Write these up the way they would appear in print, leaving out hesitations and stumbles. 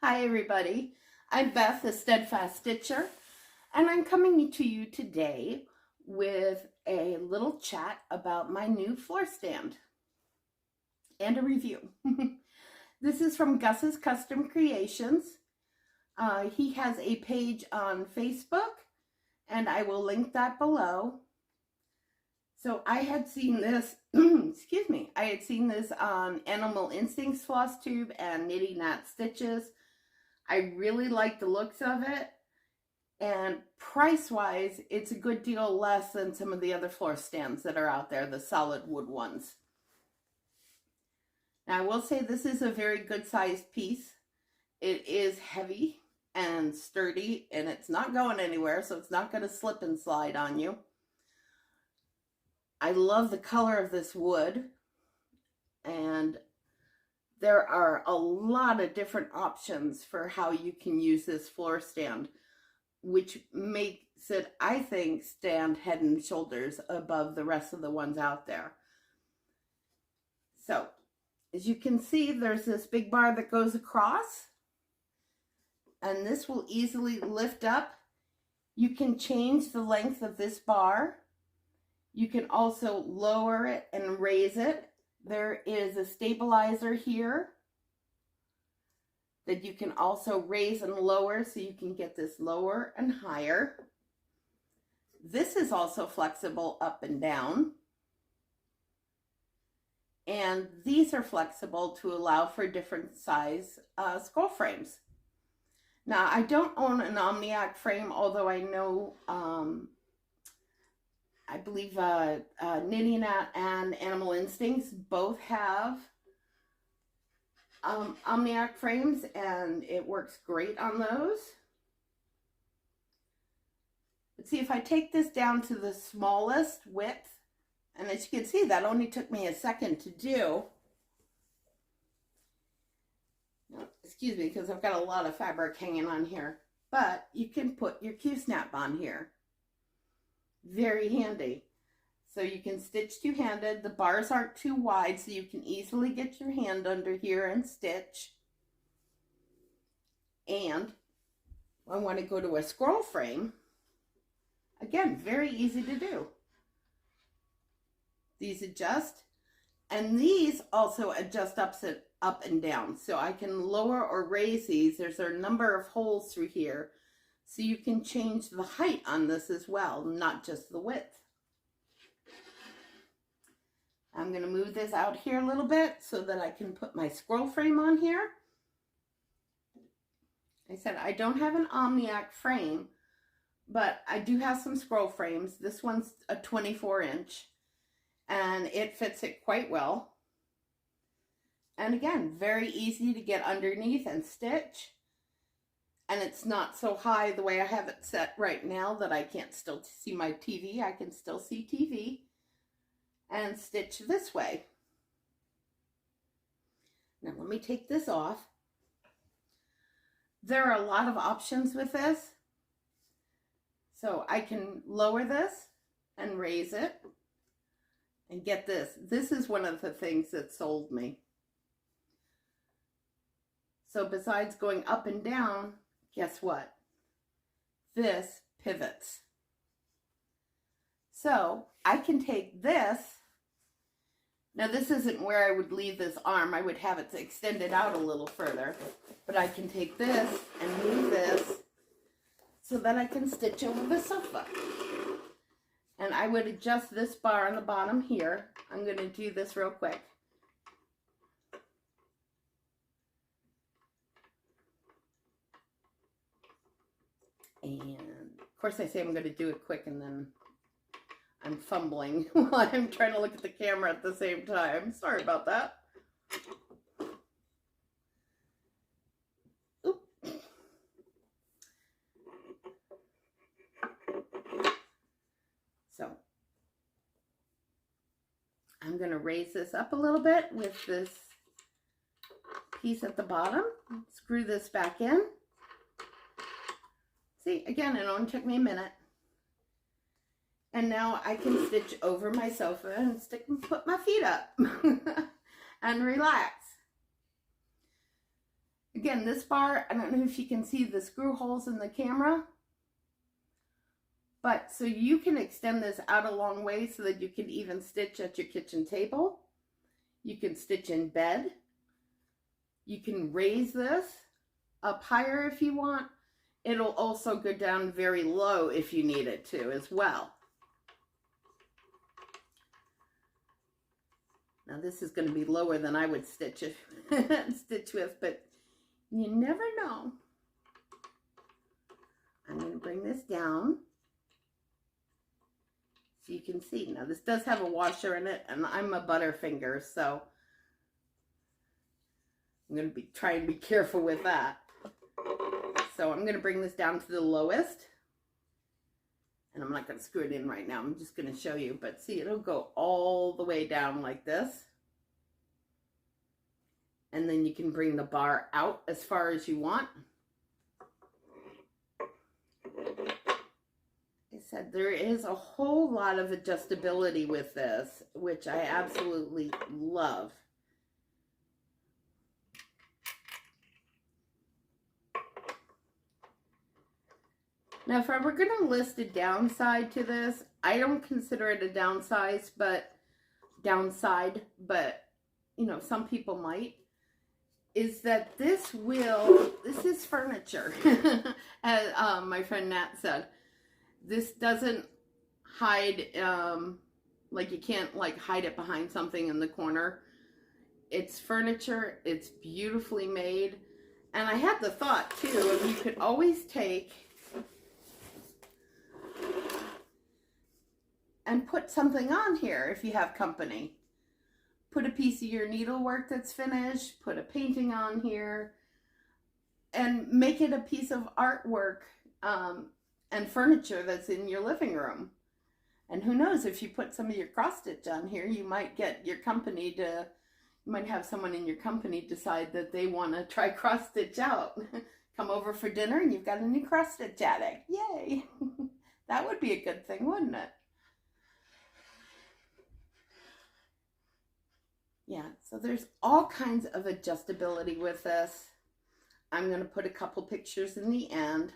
Hi everybody, I'm Beth, the Steadfast Stitcher, and I'm coming to you today with a little chat about my new floor stand and a review. This is from Gus's Custom Creations. He has a page on Facebook, and I will link that below. So I had seen this, excuse me, I had seen this on Animal Instincts Flosstube and Knitting Nat Stitches. I really like the looks of it, and price-wise, it's a good deal less than some of the other floor stands that are out there, the solid wood ones. Now, I will say this is a very good-sized piece. It is heavy and sturdy, and it's not going anywhere, so it's not going to slip and slide on you. I love the color of this wood, and there are a lot of different options for how you can use this floor stand, which makes it, I think, stand head and shoulders above the rest of the ones out there. So, as you can see, there's this big bar that goes across, and this will easily lift up. You can change the length of this bar. You can also lower it and raise it. There is a stabilizer here that you can also raise and lower, so you can get this lower and higher. This is also flexible up and down. And these are flexible to allow for different size scroll frames. Now, I don't own an Omniac frame, although I know I believe Knitting Nat and Animal Instincts both have Omniac frames, and it works great on those. Let's see, if I take this down to the smallest width, and as you can see, that only took me a second to do. Excuse me, because I've got a lot of fabric hanging on here, but you can put your Q-snap on here. Very handy. So you can stitch two-handed. The bars aren't too wide, so you can easily get your hand under here and stitch. And I want to go to a scroll frame. Again, very easy to do. These adjust, and these also adjust up and down. So I can lower or raise these. There's a number of holes through here, so you can change the height on this as well, not just the width. I'm going to move this out here a little bit so that I can put my scroll frame on here. I said I don't have an Omniac frame, but I do have some scroll frames. This one's a 24-inch, and it fits it quite well. And again, very easy to get underneath and stitch. And it's not so high the way I have it set right now that I can't still see my TV. I can still see TV and stitch this way. Now let me take this off. There are a lot of options with this. So I can lower this and raise it and get this. This is one of the things that sold me. So besides going up and down, guess what? This pivots. So I can take this. Now this isn't where I would leave this arm. I would have it extended out a little further. But I can take this and move this so that I can stitch over the sofa. And I would adjust this bar on the bottom here. I'm going to do this real quick. And of course I say I'm going to do it quick, and then I'm fumbling while I'm trying to look at the camera at the same time. Sorry about that. Oop. So I'm going to raise this up a little bit with this piece at the bottom. Screw this back in. See, again, it only took me a minute. And now I can stitch over my sofa and put my feet up and relax. Again, this bar, I don't know if you can see the screw holes in the camera, but so you can extend this out a long way so that you can even stitch at your kitchen table. You can stitch in bed. You can raise this up higher if you want. It'll also go down very low if you need it to as well. Now this is going to be lower than I would stitch it stitch with, but you never know. I'm going to bring this down so you can see. Now this does have a washer in it, and I'm a butterfinger, so I'm going to be trying to be careful with that. So I'm going to bring this down to the lowest, and I'm not going to screw it in right now. I'm just going to show you, but see, it'll go all the way down like this. And then you can bring the bar out as far as you want. I said there is a whole lot of adjustability with this, which I absolutely love. Now, if I were going to list a downside to this, I don't consider it a downside, but you know, some people might, is that this is furniture, as my friend Nat said. This doesn't hide, like you can't like hide it behind something in the corner. It's furniture, it's beautifully made, and I had the thought too, if you could always take and put something on here if you have company. Put a piece of your needlework that's finished, put a painting on here, and make it a piece of artwork and furniture that's in your living room. And who knows, if you put some of your cross stitch on here, you might get your company to, you might have someone in your company decide that they want to try cross stitch out. Come over for dinner and you've got a new cross stitch attic. Yay! That would be a good thing, wouldn't it? Yeah, so there's all kinds of adjustability with this. I'm going to put a couple pictures in the end.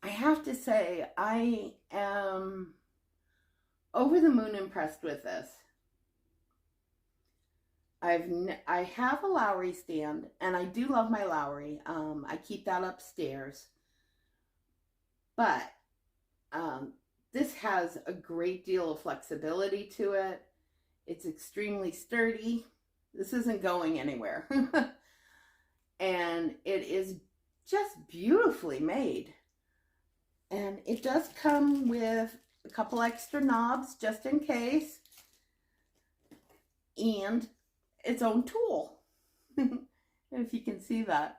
I have to say, I am over the moon impressed with this. I have a Lowry stand, and I do love my Lowry. I keep that upstairs. But this has a great deal of flexibility to it. It's extremely sturdy. This isn't going anywhere. And it is just beautifully made. And it does come with a couple extra knobs just in case. And its own tool. If you can see that.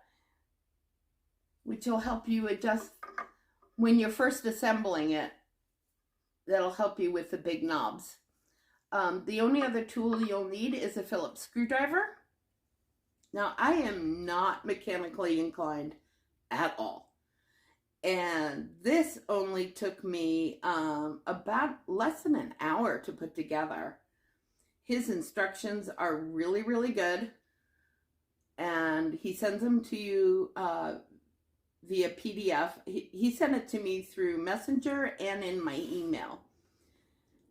Which will help you adjust when you're first assembling it. That'll help you with the big knobs. The only other tool you'll need is a Phillips screwdriver. Now, I am not mechanically inclined at all. And this only took me about less than an hour to put together. His instructions are really, really good. And he sends them to you via PDF. He sent it to me through Messenger and in my email.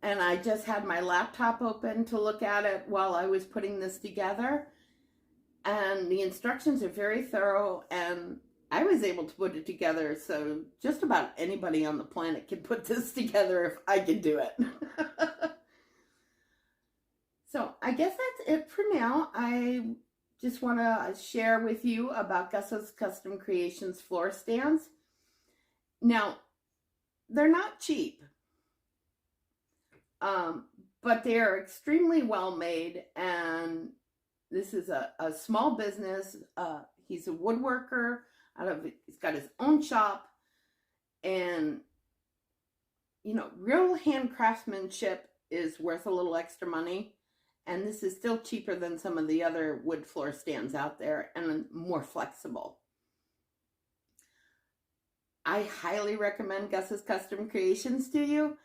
And I just had my laptop open to look at it while I was putting this together. And the instructions are very thorough, and I was able to put it together, so just about anybody on the planet can put this together if I can do it. So I guess that's it for now. I just want to share with you about Gus's Custom Creations floor stands. Now, they're not cheap. But they are extremely well made, and this is a small business. He's a woodworker he's got his own shop, and you know, real hand craftsmanship is worth a little extra money, and this is still cheaper than some of the other wood floor stands out there and more flexible. I highly recommend Gus's Custom Creations to you.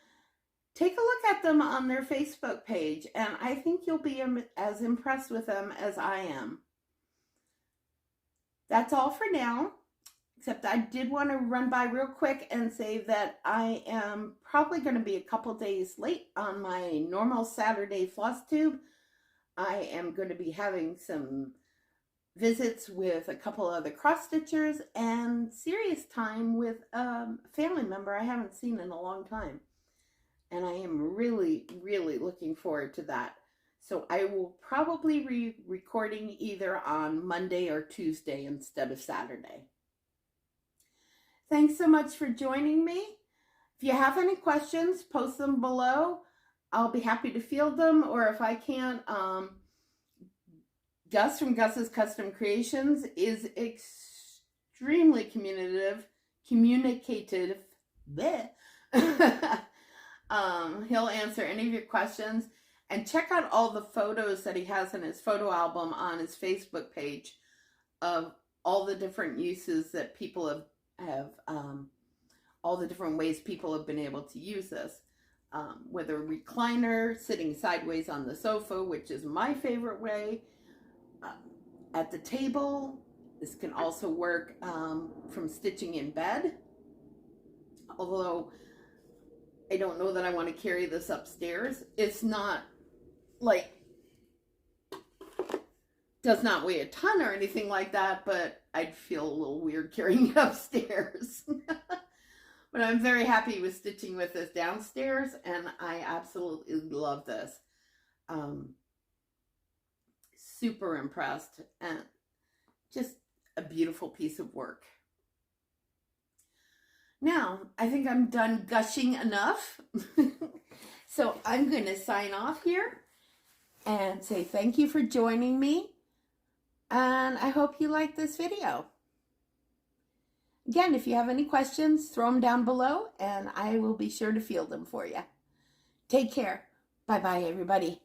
Take a look at them on their Facebook page, and I think you'll be as impressed with them as I am. That's all for now, except I did want to run by real quick and say that I am probably going to be a couple days late on my normal Saturday floss tube. I am going to be having some visits with a couple other cross stitchers and serious time with a family member I haven't seen in a long time. And I am really, really looking forward to that. So I will probably be recording either on Monday or Tuesday instead of Saturday. Thanks so much for joining me. If you have any questions, post them below. I'll be happy to field them, or if I can't, Gus from Gus's Custom Creations is extremely communicative. He'll answer any of your questions, and check out all the photos that he has in his photo album on his Facebook page of all the different uses that people have all the different ways people have been able to use this. Whether recliner, sitting sideways on the sofa, which is my favorite way, at the table. This can also work from stitching in bed, although I don't know that I want to carry this upstairs. It's not like, does not weigh a ton or anything like that, but I'd feel a little weird carrying it upstairs. But I'm very happy with stitching with this downstairs, and I absolutely love this. Super impressed, and just a beautiful piece of work. Now, I think I'm done gushing enough. So I'm going to sign off here and say thank you for joining me. And I hope you like this video. Again, if you have any questions, throw them down below and I will be sure to field them for you. Take care. Bye-bye, everybody.